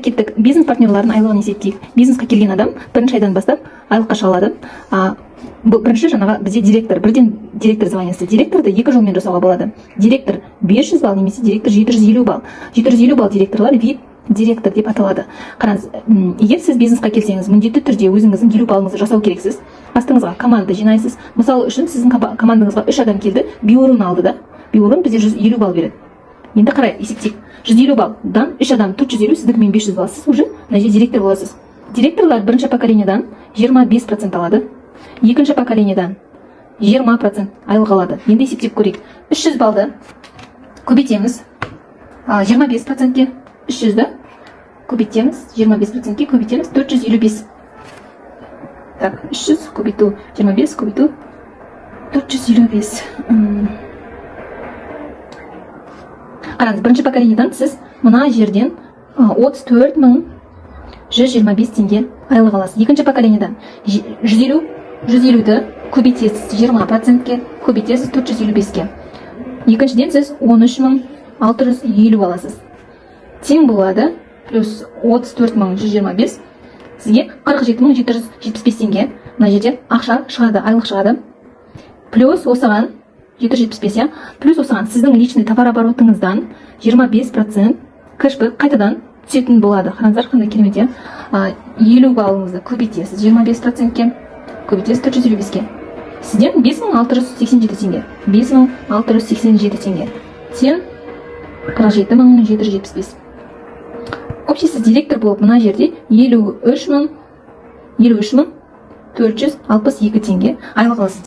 Кеттік. Бизнес партнерларын айлығын есептейік. Бизнесқа келген адам бірінші айдан бастап айлыққа шыға алады. Бірінші жаңағы бізде директор, бірден директор званиясы. Директорды екі жолмен жасауға болады. Директор 500 балл немесе директор 750 балл. 750 балл директорлар VIP директор деп аталады. Қараңыз, егер сіз бизнесқа келсеңіз, міндетті түрде өзіңіздің 50 баллыңызды жасау керексіз. Астыңызға команда жинайсыз. Мысалы үшін сіздің командаңызға 3 адам келді, биорын алды да. Биорын бізде 150 балл береді. Енді қарай, есептейік. 150 баллдан 3 адам 450, сіздікімен 500 балл. Сіз уже мына директор боласыз. Директорлар бірінші поколениядан 25% алады. Екінші поколениядан 20% айлық алады. Енді есептеп көрейік. 300 баллды көбейтеміз 25%-ке. 300-ді көбейтеміз 25%-ке, көбейтеміз 455. Так, 300 көбейту 25 көбейту 455. Қараңыз, бірінші поколениядан сіз мына жерден 34.125 теңге айлық аласыз. Екінші поколениядан 150-ді көбейтесіз 20%-ке, көбейтесіз 455-ке. Екіншіден сіз 13.650 аласыз. Тең болады, плюс 34.125, сізге 47.775 теңге. Мына жерде ақша шығады, айлық шығады. Плюс осыған 775, плюс осыған сіздің личный товарооборотыңыздан 25% кэшбэк қайтадан түсетін болады. Қараңыздар, қандай керемет, 50 баллыңызды көбейтесіз 25%-ке, көбейтесіз 455-ке. Сізден 5687 теңге. 5687 теңге. Тең 47.775. Общий сіз директор болып мына жерде 53.462 теңге айлық аласыз.